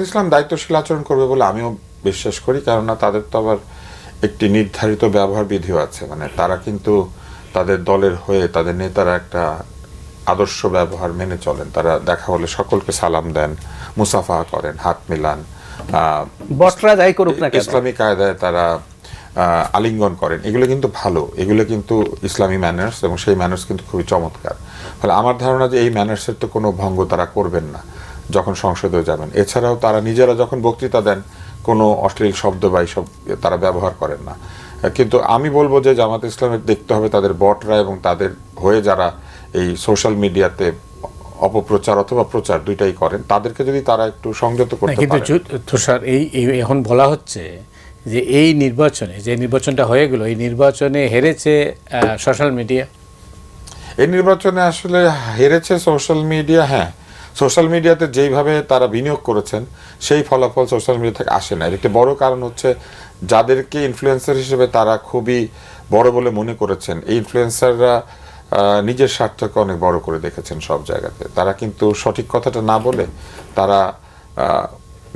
ইসলাম দায়িত্বশীল আচরণ করবে বলে আমিও বিশ্বাস করি, কেননা তাদের তো আবার একটি নির্ধারিত ব্যবহার বিধিও আছে। মানে তারা কিন্তু তাদের দলের হয়ে তাদের নেতারা একটা আদর্শ ব্যবহার মেনে চলেন। তারা দেখা হলে সকলকে সালাম দেন, মুসাফা করেন, হাত মিলান, বটরা যাই করুক না কেন, ইসলামী কায়দায় তারা আলিঙ্গন করেন। এগুলো কিন্তু ভালো, এগুলো কিন্তু ইসলামী ম্যানার্স, এবং সেই ম্যানার্স কিন্তু খুবই চমৎকার। ফলে আমার ধারণা যে এই ম্যানার্সের তো কোনো ভঙ্গ তারা করবেন না যখন সংসদেও যাবেন। এছাড়াও তারা নিজেরা যখন বক্তৃতা দেন কোনো অশ্লীল শব্দ বা এইসব তারা ব্যবহার করেন না। কিন্তু আমি বলবো যে জামাত ইসলামের দেখতে হবে তাদের বটরা এবং তাদের হয়ে যারা এই সোশ্যাল মিডিয়াতে অপপ্রচার অথবা প্রচার দুইটাই করেন, তাদেরকে যদি তারা একটু সংযত করতে কিন্তু পারে। তুষার, এই এখন বলা হচ্ছে যে এই নির্বাচনে, যে নির্বাচনটা হয়ে গেল, এই নির্বাচনে হেরেছে সোশ্যাল মিডিয়া। এই নির্বাচনে আসলে হেরেছে সোশ্যাল মিডিয়া। হ্যাঁ, সোশ্যাল মিডিয়াতে যেইভাবে তারা বিনিয়োগ করেছেন সেই ফলাফল সোশ্যাল মিডিয়া থেকে আসে না। এর একটি বড় কারণ হচ্ছে যাদেরকে ইনফ্লুয়েন্সার হিসেবে তারা খুবই বড় বলে মনে করেছেন, এই ইনফ্লুয়েন্সাররা নিজের স্বার্থকে অনেক বড় করে দেখেছেন সব জায়গাতে। তারা কিন্তু সঠিক কথাটা না বলে তারা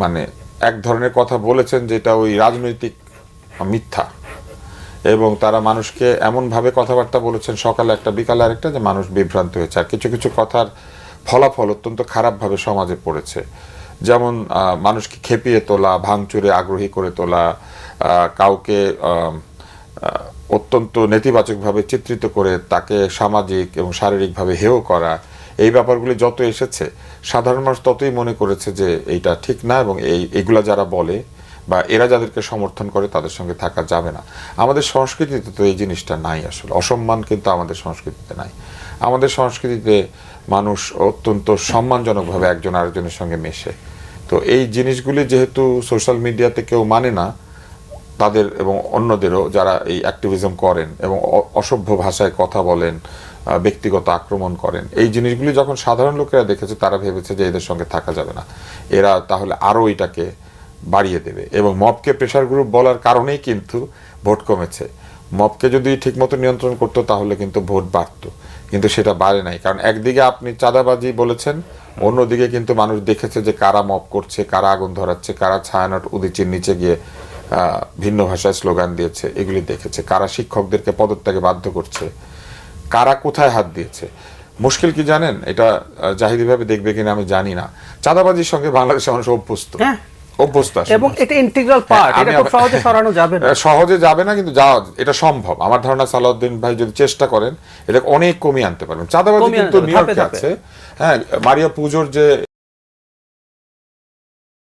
মানে এক ধরনের কথা বলেছেন যেটা ওই রাজনৈতিক মিথ্যা, এবং তারা মানুষকে এমনভাবে কথাবার্তা বলেছেন, সকালে একটা বিকালে আরেকটা, যে মানুষ বিভ্রান্ত হয়েছে। আর কিছু কিছু কথার ফলাফল অত্যন্ত খারাপভাবে সমাজে পড়েছে। যেমন মানুষকে খেপিয়ে তোলা, ভাঙচুরে আগ্রহী করে তোলা, কাউকে অত্যন্ত নেতিবাচকভাবে চিত্রিত করে তাকে সামাজিক এবং শারীরিকভাবে হেয় করা, এই ব্যাপারগুলি যত এসেছে সাধারণ মানুষ ততই মনে করেছে যে এইটা ঠিক না, এবং এইগুলা যারা বলে বা এরা যাদেরকে সমর্থন করে তাদের সঙ্গে থাকা যাবে না। আমাদের সংস্কৃতিতে তো এই জিনিসটা নাই। আসলে অসম্মান কিন্তু আমাদের সংস্কৃতিতে নাই। আমাদের সংস্কৃতিতে মানুষ অত্যন্ত সম্মানজনকভাবে একজন আরেকজনের সঙ্গে মেশে। তো এই জিনিসগুলি যেহেতু সোশ্যাল মিডিয়াতে কেউ মানে না, তাদের এবং অন্যদেরও যারা এই অ্যাক্টিভিজম করেন এবং অসভ্য ভাষায় কথা বলেন, ব্যক্তিগত আক্রমণ করেন, এই জিনিসগুলি যখন সাধারণ লোকেরা দেখেছে তারা ভেবেছে যে এদের সঙ্গে থাকা যাবে না, এরা তাহলে আরও এটাকে বাড়িয়ে দেবে। এবং মবকে প্রেশার গ্রুপ বলার কারণেই কিন্তু ভোট কমেছে। মবকে যদি ঠিকমতো নিয়ন্ত্রণ করতো তাহলে কিন্তু ভোট বাড়তো, কিন্তু সেটা বাড়ে নাই। কারণ একদিকে আপনি চাঁদাবাজি বলেছেন, অন্যদিকে কিন্তু মানুষ দেখেছে যে কারা মব করছে, কারা আগুন ধরাচ্ছে, কারা ছায়ানট উদিচির নিচে গিয়ে ভিন্ন ভাষায় স্লোগান দিয়েছে, এগুলি দেখেছে। কারা শিক্ষকদেরকে পদত্যাগে বাধ্য করছে, কারা কোথায় হাত দিয়েছে। মুশকিল কি জানেন, এটা জাহিদিভাবে দেখবে কিনা আমি জানি না, চাঁদাবাজির সঙ্গে বাংলাদেশের মানুষ অভ্যস্ত, অভ্যস্ত এবং এটা ইন্টিগ্রাল পার্ট, এটা খুব সহজে সরানো যাবে না। সহজে যাবে না, কিন্তু যাওয়া এটা সম্ভব। আমার ধারণা সালাউদ্দিন ভাই যদি চেষ্টা করেন এটা অনেক কমিয়ে আনতে পারবেন। চাঁদাবাজি কিন্তু নিউ ইয়র্কে আছে। হ্যাঁ, মারিয়া পুজোর যে